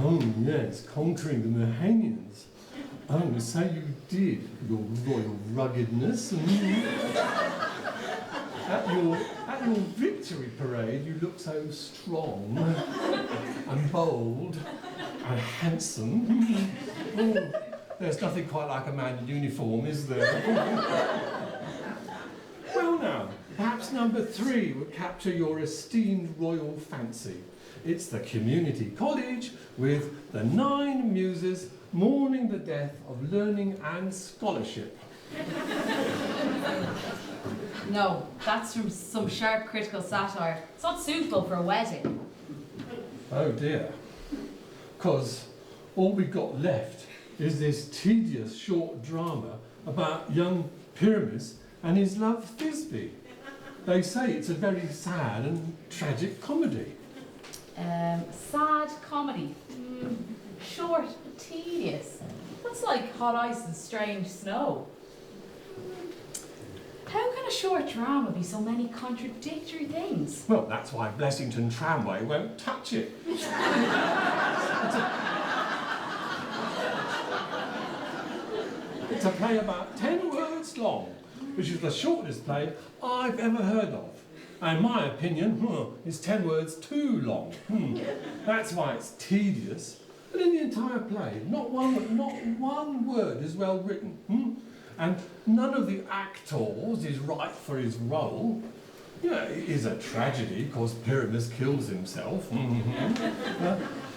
Oh, yes, conquering the Mahanians. Oh, so you did, your royal ruggedness. At your victory parade, you look so strong and bold and handsome. Oh, there's nothing quite like a man in uniform, is there? Well now, perhaps number 3 would capture your esteemed royal fancy. It's the community college with the 9 muses mourning the death of learning and scholarship. No, that's from some sharp critical satire. It's not suitable for a wedding. Oh dear. 'Cause all we've got left is this tedious short drama about young Pyramus and his love Thisbe. They say it's a very sad and tragic comedy. Sad comedy. Short, but tedious. That's like hot ice and strange snow. How can a short drama be so many contradictory things? Well, that's why Blessington Tramway won't touch it. It's a play about 10 words long, which is the shortest play I've ever heard of. And in my opinion, it's 10 words too long. That's why it's tedious. But in the entire play, not one word is well written. And none of the actors is right for his role. Yeah, it is a tragedy because Pyramus kills himself.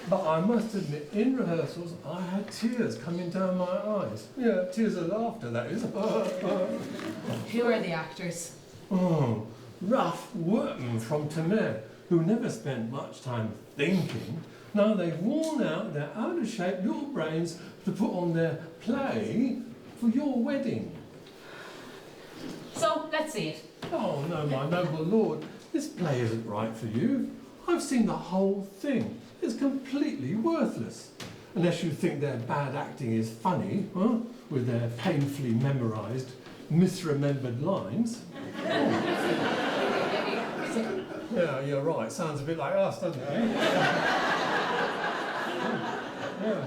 But I must admit, in rehearsals, I had tears coming down my eyes. Yeah, tears of laughter, that is. Who are the actors? Oh, rough workmen from Tamer, who never spent much time thinking. No, they've worn out their out-of-shape little brains to put on their play for your wedding. So, let's see it. Oh no, my noble lord, this play isn't right for you. I've seen the whole thing. It's completely worthless. Unless you think their bad acting is funny, with their painfully memorised, misremembered lines. Yeah, you're right. Sounds a bit like us, doesn't it? Yeah.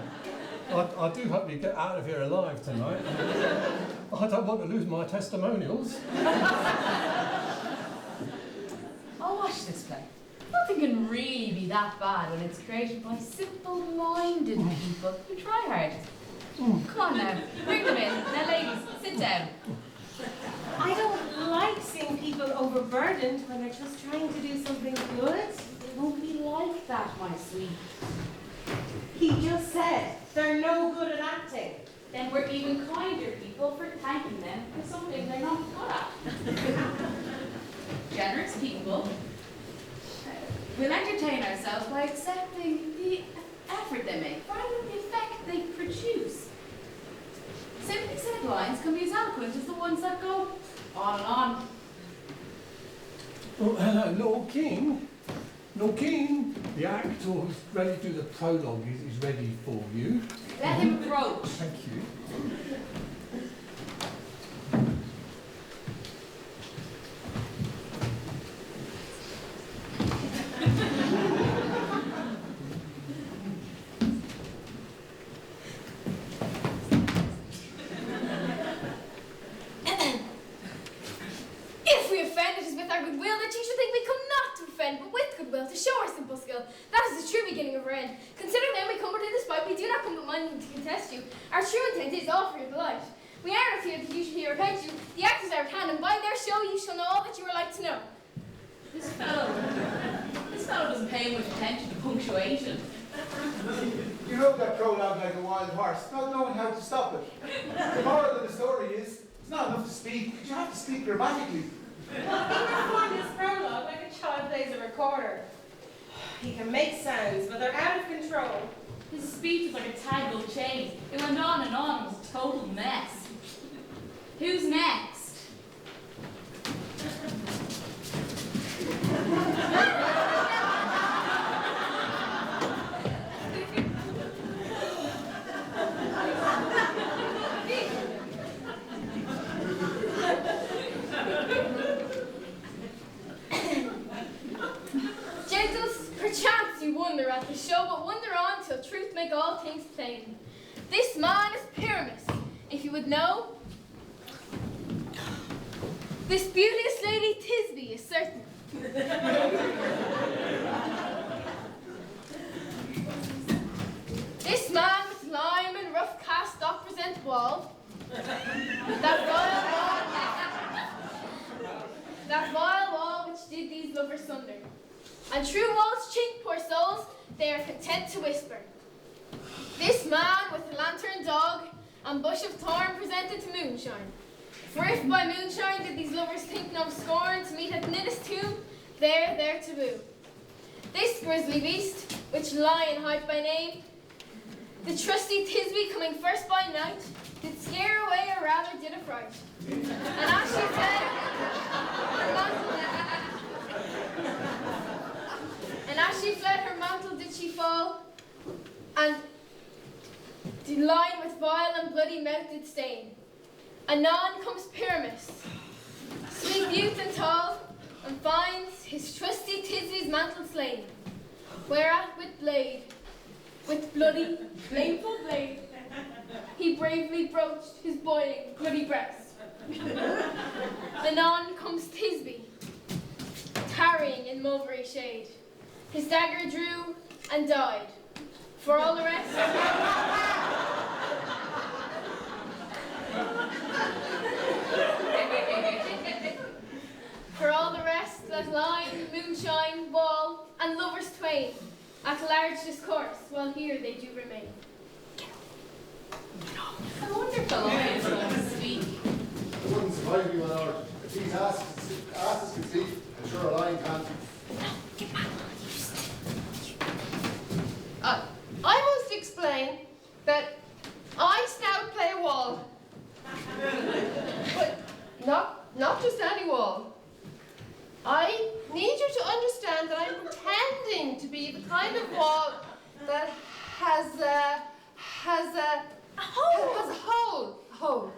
I do hope you get out of here alive tonight. I don't want to lose my testimonials. I'll watch this play. Nothing can really be that bad when it's created by simple-minded people who try hard. Come on now, bring them in. Now ladies, sit down. I don't like seeing people overburdened when they're just trying to do something good. It won't be like that, my sweet. He just said they're no good at acting. Then we're even kinder people for thanking them for something they're not good at. Generous people. We'll entertain ourselves by accepting the effort they make rather than the effect they produce. Simply said lines can be as eloquent as the ones that go on and on. Oh, hello, Lord King. Lord King, the actor who's ready to do the prologue is ready for you. Let him approach. Thank you. If we offend, it is with our goodwill that you should think we come not to offend, but with goodwill to show our simple skill. That is the true beginning of our end. Consider then we come but in despite, we do not come but minding to contest you. Our true intent is all for your delight. We are not here that you should hear repent you. The actors are at hand, and by their show you shall know all that you are like to know. This fellow doesn't pay much attention to punctuation. You rode that prologue like a wild horse, not knowing how to stop it. The moral of the story is, it's not enough to speak, but you have to speak grammatically. He performed his prologue like a child plays a recorder. He can make sounds, but they're out of control. His speech was like a tangled chain. It went on and on. It was a total mess. Who's next? Gentles, perchance you wonder at the show, but wonder on till truth truth make all things plain. This man is Pyramus, if you would know. This beauteous lady Thisbe is certain. This man with lime and rough cast off present wall. That vile wall which did these lovers sunder. And through wall's chink, poor souls, they are content to whisper. This man with a lantern dog and bush of thorn presented to moonshine. For if by moonshine did these lovers think no scorn to meet at Ninnis' tomb, there to woo. This grisly beast, which lion hight by name, the trusty Thisbe coming first by night, did scare away or rather did affright. And as she fled, her mantle did she fall, and the line with vile and bloody mouth did stain. Anon comes Pyramus, sweet youth and tall, and finds his trusty Thisbe's mantle slain, whereat with bloody, blameful blade, he bravely broached his boiling, bloody breast. Anon comes Thisbe, tarrying in mulberry shade. His dagger drew and died. For all the rest, let line, moonshine, wall, and lovers twain at large discourse, while here they do remain. I wonder if the lions will speak. It wouldn't surprise me, my lord. If these asses can speak, I'm sure a lion can't. I must explain that I snout play a wall. But not just any wall. I need you to understand that I'm pretending to be the kind of wall that has a hole.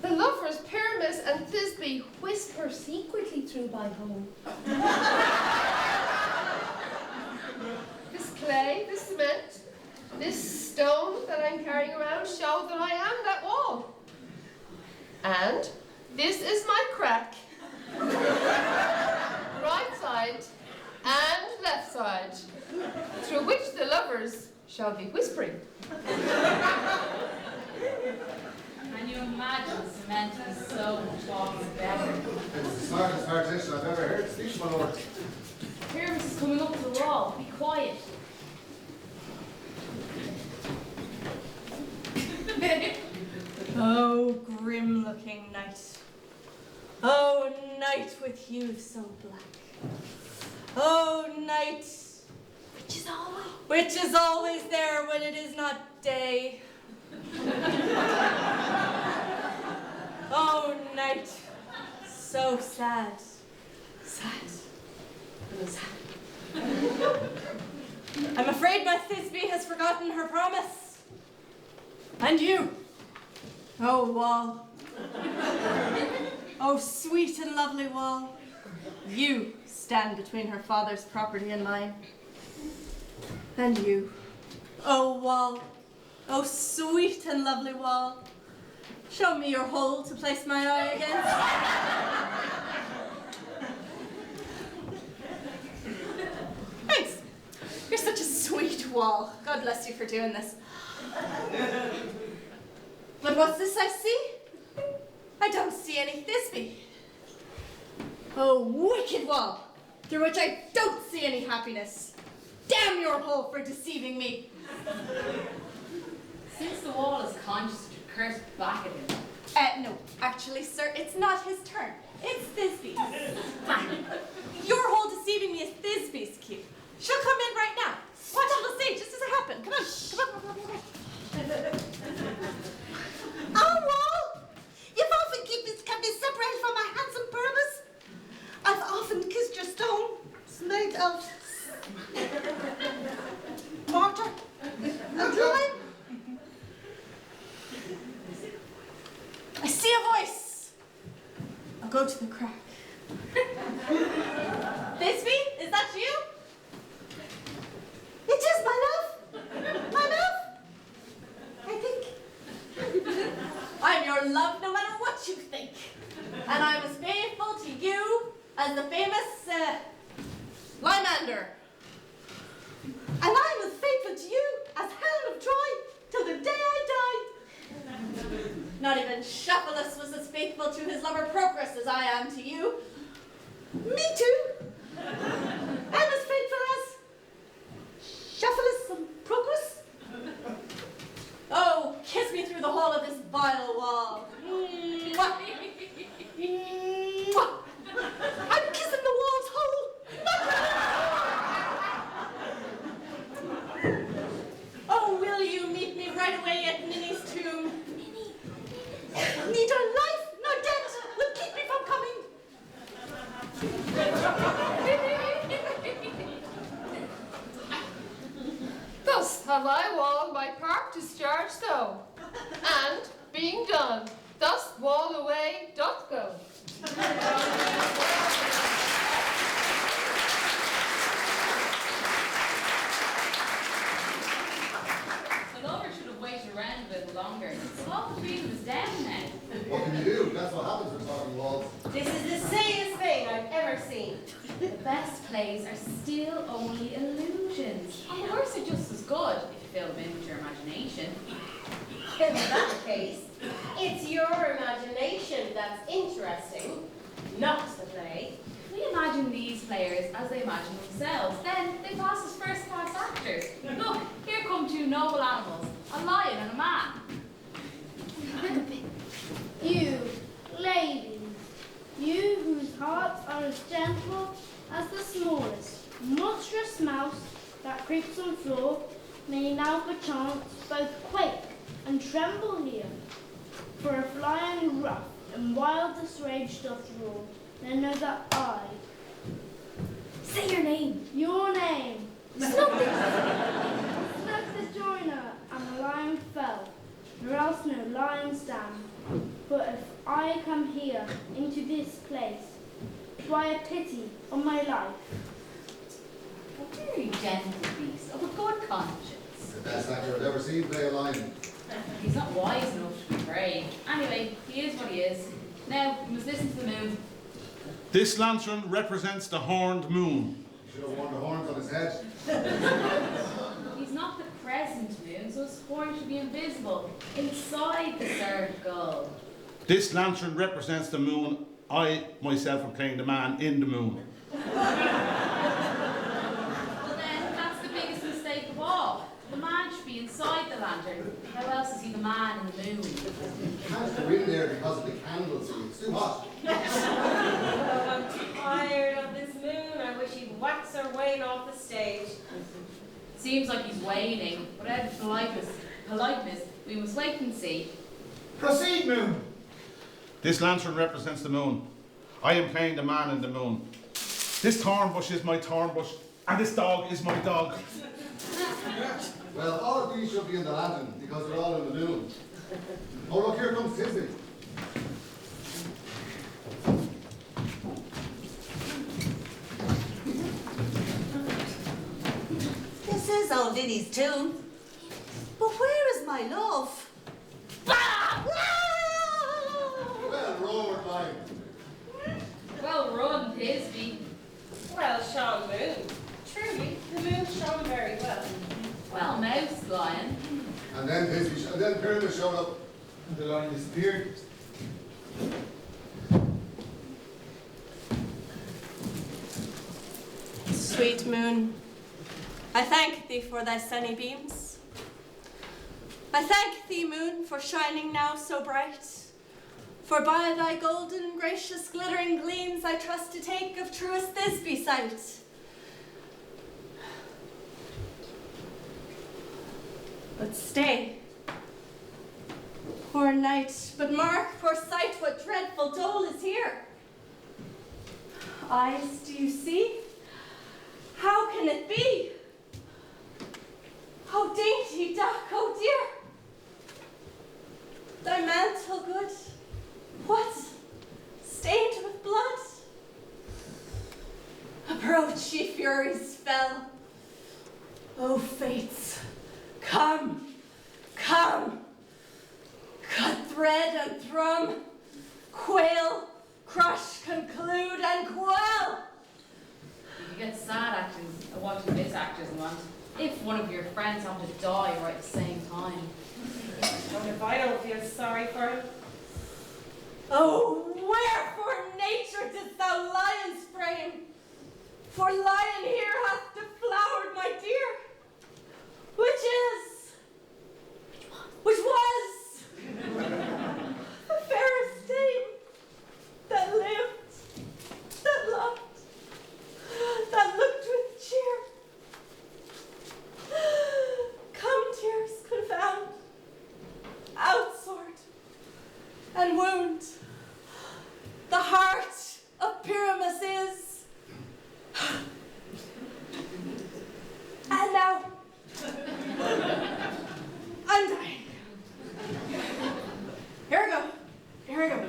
The lovers, Pyramus and Thisbe, whisper secretly through my hole. This clay, this cement, this stone that I'm carrying around show that I am that wall. And this is my crack. Right side and left side, through which the lovers shall be whispering. Can you imagine cement is so much better? It's the smartest partition I've ever heard speak, my lord. Pyramus is coming up to the wall. Be quiet. Oh, grim-looking night. Oh, night with hues so black. Oh, night, which is always there when it is not day. Oh, night, so sad, I'm afraid my Thisbe has forgotten her promise. And you, oh wall, oh sweet and lovely wall, you stand between her father's property and mine. And you, oh wall, oh sweet and lovely wall, show me your hole to place my eye against. Thanks. You're such a sweet wall. God bless you for doing this. But what's this I see? I don't see any Thisbe. Oh, wicked wall, through which I don't see any happiness. Damn your hole for deceiving me. Since the wall is conscious, you curse back at him. No, actually, sir, it's not his turn. It's Thisbe's. Your whole deceiving me is Thisbe's cue. She'll come in right now. Watch, you'll see, just as it happened. Come on. Oh, Wall, you've often kept me separated from my handsome Pyramus. I've often kissed your stone. It's made of mortar and lime. I see a voice. I'll go to the crack. Thisbe, is that you? It is, my love no matter what you think. And I'm as faithful to you as the famous Lymander. And I'm as faithful to you as Helen of Troy till the day I die. Not even Cephalus was as faithful to his lover Procrus as I am to you. Me too. I'm as faithful as Cephalus and Procrus. Oh, kiss me through the hole of this vile wall. Mwah. Mwah. I'm kissing the wall's hole. Oh, will you meet me right away at Minnie's tomb? Neither life nor death will keep me from coming. Thus have I walled my part discharged so, and, being done, thus wall away doth go. The lover should have waited around a bit longer. The wall between them is down now. What can you do? That's what happens when talking walls. This is the sanest thing I've ever seen. The best plays are still only illusions. And the worst are just as good if you fill them in with your imagination. In that case, it's your imagination that's interesting, not the play. We imagine these players as they imagine themselves. Then they pass as first-class actors. Look, here come two noble animals, a lion and a man. You, ladies, you whose hearts are as gentle as the smallest monstrous mouse that creeps on floor, may now perchance both quake and tremble here. For if lion rough and wildest rage doth roar, then know that I, Say your name. your name, Snug the joiner, and the lion fell, nor else no lion stand. But if I come here into this place, 'twere a pity on my life. A very gentle beast of a good conscience. The best actor I've ever seen play a lion. He's not wise enough to be brave. Anyway, he is what he is. Now, we must listen to the moon. This lantern represents the horned moon. He should have worn the horns on his head. He's not the crescent moon, so his horn should be invisible, inside the circle. This lantern represents the moon. I, myself, am playing the man in the moon. Well then, that's the biggest mistake of all. The man should be inside the lantern. How else is he the man in the moon? Can't go in there because of the candles. It's too hot. Oh, I'm tired of this moon. I wish he'd wax her wane off the stage. Seems like he's waning, but out of politeness, we must wait and see. Proceed, moon. This lantern represents the moon. I am playing the man in the moon. This thorn bush is my thorn bush, and this dog is my dog. Well, all of these should be in the lantern because they're all in the moon. Oh, look, here comes Tisby. This is old Liddy's tune. But where is my love? Well, roared lion. Well run, Thisbe. Well shone moon. Truly, the moon shone very well. Well moused, lion. And then Tisby, and then Pyramid showed up. And the lion disappeared. Sweet moon, I thank thee for thy sunny beams. I thank thee, moon, for shining now so bright. For by thy golden, gracious, glittering gleams I trust to take of truest Thisbe sight. But stay, poor night, but mark, poor sight, what dreadful dole is here. Eyes, do you see? How can it be? Oh, dainty duck, oh dear. Thy mantle good, what? Stained with blood? Approach, ye furies fell. O fates, come, come. Cut thread and thread. from. Quail, crush, conclude, and quell. You get sad actors watching this actors want. If one of your friends happened to die right at the same time. And if I don't feel sorry for him. Oh, wherefore nature didst thou lion's frame? For lion here hath deflowered my dear, which was the fairest dame that lived, that loved, that looked with cheer. Come, tears, confound, outsort, and wound. The heart of Pyramus is. And now, I'm dying. Here we go.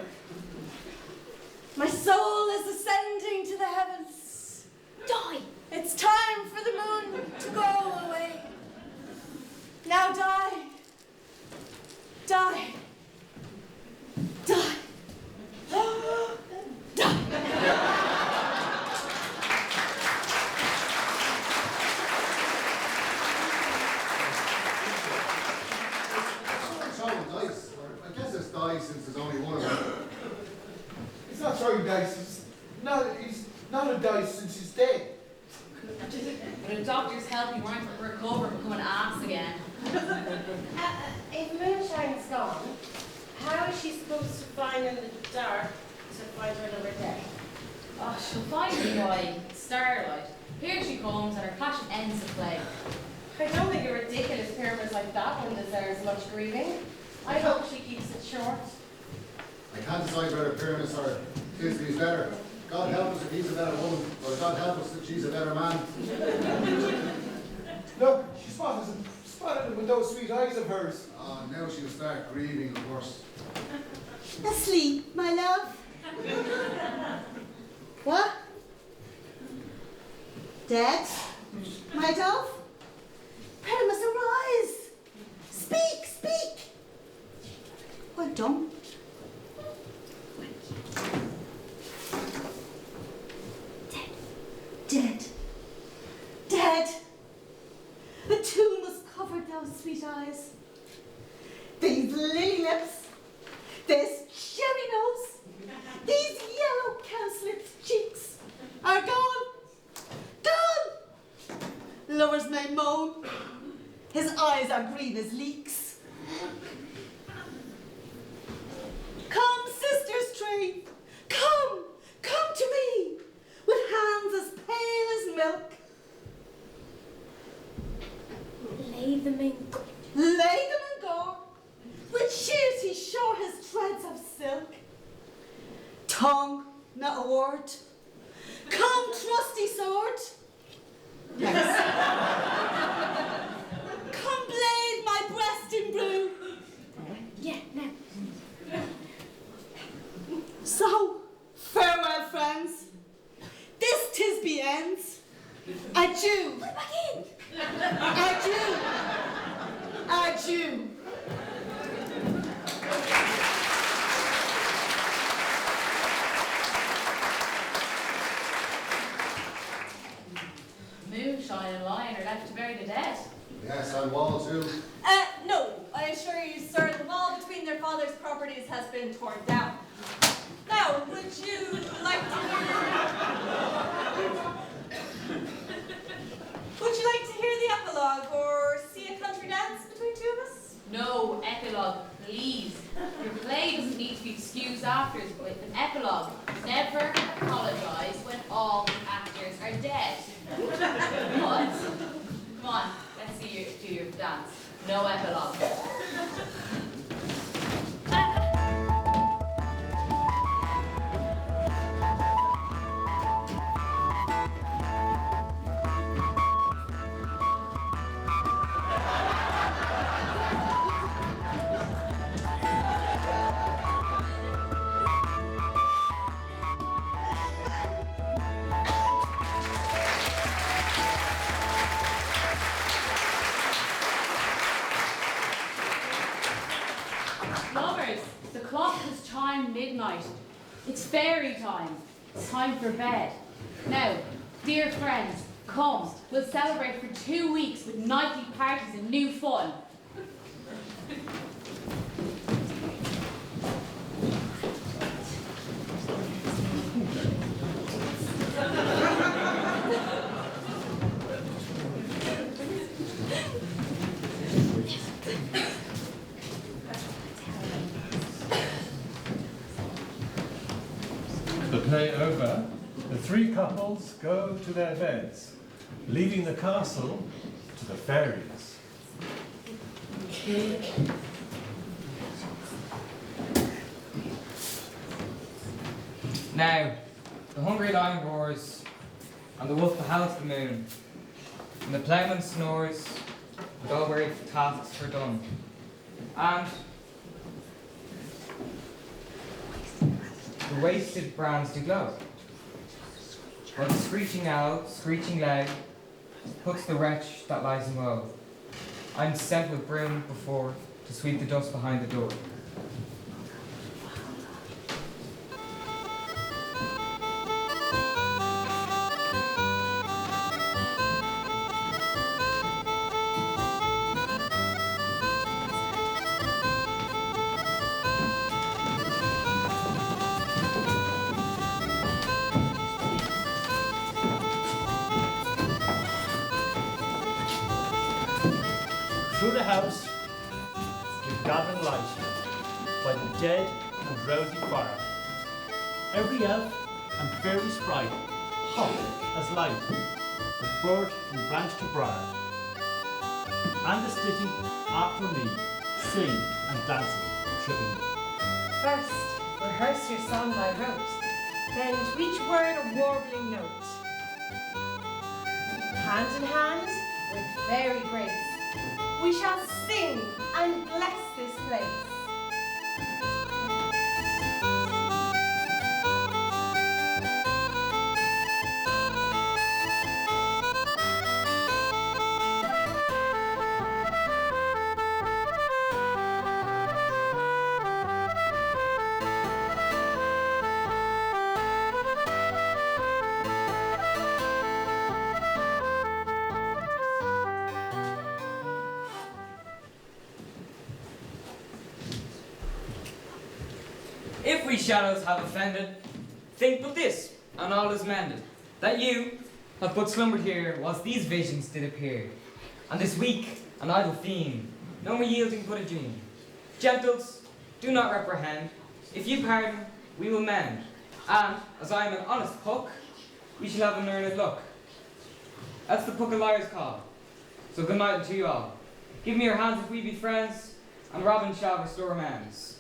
My soul is ascending to the heavens. Die! It's time for the moon to go away. Now die. Die. Die. Dice. I guess it's dice since there's only one of them. He's not throwing dice. He's not a dice since he's dead. But a doctor's help you weren't recover from becoming ass again. If Moonshine's gone, how is she supposed to find in the dark to find her another day? Oh, she'll find me by starlight. Here she comes and her passion ends the play. I don't think a ridiculous pyramid like that one deserves much grieving. I hope she keeps it short. I can't decide whether Pyramus or Thisbe's better. God help us if he's a better woman, or God help us if she's a better man. Look, she spotted him with those sweet eyes of hers. Ah, now she'll start grieving, of course. Asleep, my love. What? Dead? My dove? Pyramus, arise! Speak, speak! Well done. Dead. Dead. A tomb was covered those sweet eyes. These lily lips. This cherry nose. These yellow cowslip cheeks are gone. Gone! Lovers may moan. His eyes are green as leeks. Come, sisters train. Come to me. With hands as pale as milk. Lay them in. Lay them in gore. With shears he shore his threads of silk. Tongue, not a word. Come, trusty sword. Yes. Come, blade my breast in blue. Yeah, now. So, farewell, friends. This Thisbe ends. Adieu. Put it back in. Adieu. Adieu. Moonshine and Lion are left to bury the dead. Yes, and Wall too. No, I assure you, sir, the wall between their father's properties has been torn down. Now, would you like to hear the epilogue or see a country dance between two of us? No epilogue, please. Your play doesn't need to be excused afterwards, but with an epilogue, never apologise when all the actors are dead. What? Come on, let's see you do your dance. No epilogue. midnight. It's fairy time. It's time for bed. Now, dear friends, come. We'll celebrate for 2 weeks with nightly parties and new fun. The play over, the three couples go to their beds, leaving the castle to the fairies. Now, the hungry lion roars, and the wolf behowls the moon, and the ploughman snores, and all weary tasks are done. And the wasted brands do glow, while the screeching owl, screeching loud, puts the wretch that lies in woe. I'm sent with broom before to sweep the dust behind the door. Through the house, give gathering light by the dead and drowsy fire. Every elf and fairy sprite hop as light, with bird from branch to briar. And the city after me sing and dances tripping. First, rehearse your song by rote, then to each word a warbling note. Hand in hand, with fairy grace, we shall sing and bless this place. If we shadows have offended, think but this, and all is mended, that you have but slumbered here whilst these visions did appear, and this weak and idle theme, no more yielding but a dream. Gentles, do not reprehend. If you pardon, we will mend, and as I am an honest puck, we shall have a learned look. That's the puck of liars call. So good night to you all. Give me your hands if we be friends, and Robin shall restore amends.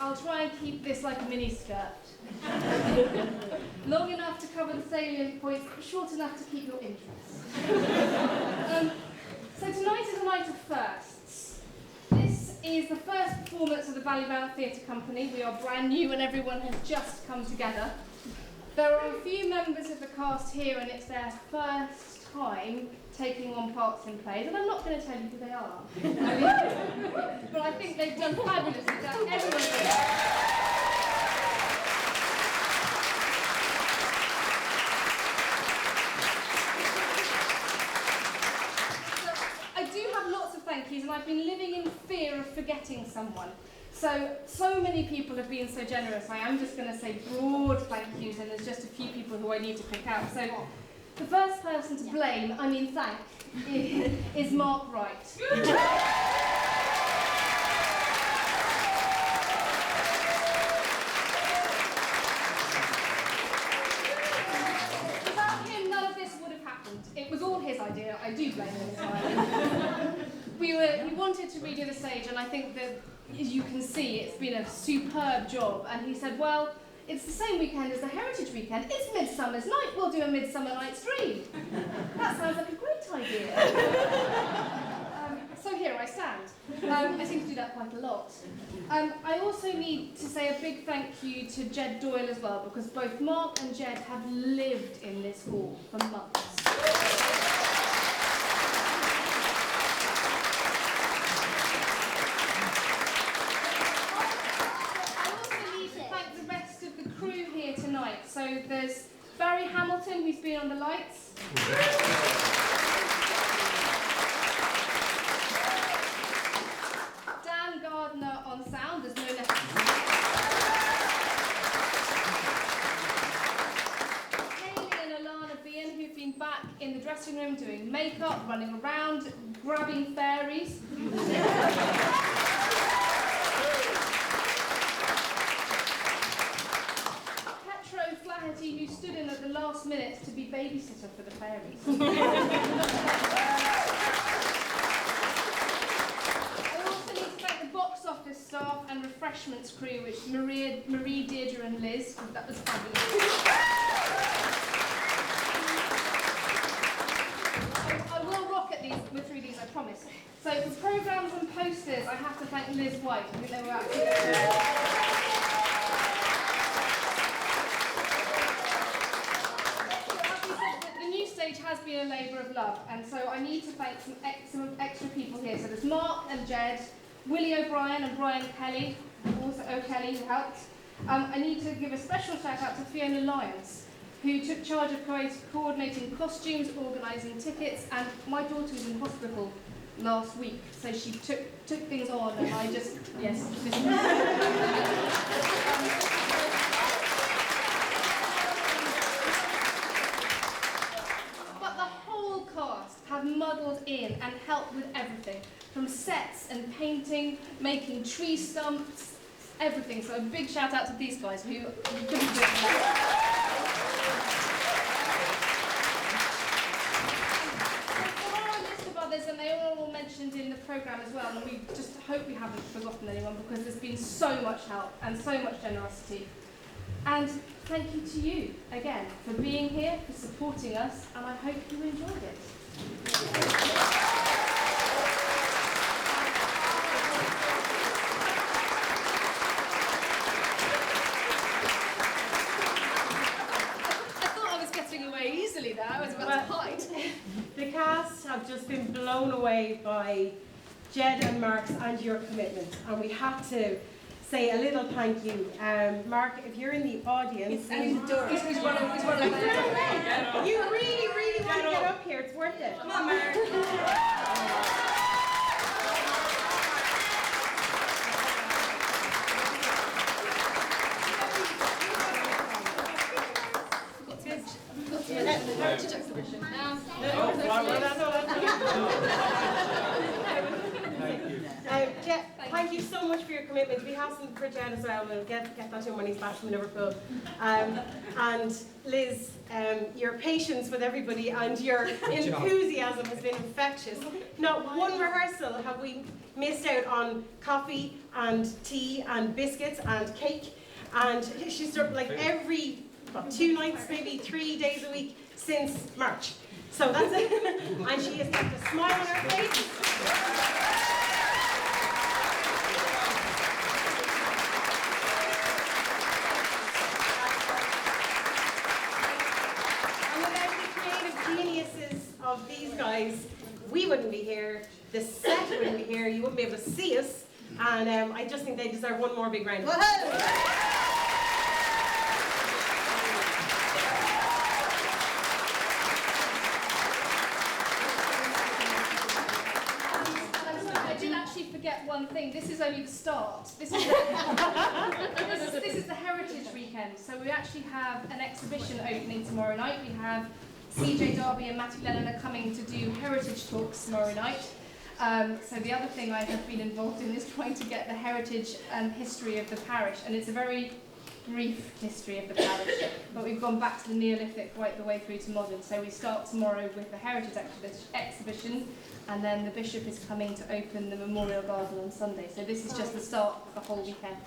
I'll try and keep this like a mini skirt. Long enough to cover the salient points, but short enough to keep your interest. So tonight is a night of firsts. This is the first performance of the Valleymount Theatre Company. We are brand new and everyone has just come together. There are a few members of the cast here and it's their first time taking on parts in plays, and I'm not going to tell you who they are. But I think they've done fabulously. Everyone's I do have lots of thank yous, and I've been living in fear of forgetting someone. So many people have been so generous. I am just going to say broad thank yous, and there's just a few people who I need to pick out. So the first person to blame, I mean thank, is Mark Wright. Without him, none of this would have happened. It was all his idea. I do blame him entirely. We wanted to redo the stage, and I think that, as you can see, it's been a superb job. And he said, well, it's the same weekend as the Heritage Weekend. It's Midsummer's Night. We'll do a Midsummer Night stream. That sounds like a great idea. So here I stand. I seem to do that quite a lot. I also need to say a big thank you to Jed Doyle as well, because both Mark and Jed have lived in this hall for months. So there's Barry Hamilton, who's been on the lights. Dan Gardner on sound, there's no necessary. Hayley and Alana Bean, who've been back in the dressing room doing makeup, running around, grabbing fairies. Who stood in at the last minute to be babysitter for the fairies. I also need to thank the box office staff and refreshments crew, which Marie, Deirdre and Liz, that was fabulous. I will rock at through these, I promise. So for programmes and posters, I have to thank Liz White. I think they were absolutely has been a labour of love, and so I need to thank some extra people here. So there's Mark and Jed, Willie O'Brien and Brian Kelly, also O'Kelly who helped. I need to give a special shout out to Fiona Lyons, who took charge of coordinating costumes, organising tickets, and my daughter was in hospital last week, so she took things on, and I just, yes. Have muddled in and helped with everything, from sets and painting, making tree stumps, everything. So a big shout out to these guys who couldn't do it. There are a list of others, and they are all mentioned in the programme as well, and we just hope we haven't forgotten anyone, because there's been so much help and so much generosity. And thank you to you, again, for being here, for supporting us, and I hope you enjoyed it. I thought I was getting away easily there. I was about to hide. The cast have just been blown away by Jed and Mark's and your commitment, and we have to say a little thank you. Mark, if you're in the audience, he's running. You really want to get up here. It's worth it. Come on, Mark. Heritage exhibition. Thank you. thank you so much for your commitment. We have some for Jen as well. We'll get that in when he's back from Liverpool. And Liz, your patience with everybody and your enthusiasm has been infectious. Not one rehearsal have we missed out on coffee and tea and biscuits and cake. And she's sort of like every 2 nights, maybe 3 days a week since March. So that's it. And she has kept a smile on her face. And without the creative geniuses of these guys, we wouldn't be here, the set wouldn't be here, you wouldn't be able to see us. And I just think they deserve one more big round of applause. Forget one thing. This is only the start. This is the Heritage Weekend. So we actually have an exhibition opening tomorrow night. We have CJ Darby and Matthew Lennon are coming to do heritage talks tomorrow night. So the other thing I have been involved in is trying to get the heritage and history of the parish, and it's a very brief history of the parish, but we've gone back to the Neolithic right the way through to modern. So we start tomorrow with the heritage exhibition, and then the bishop is coming to open the memorial garden on Sunday. So this is just the start of the whole weekend.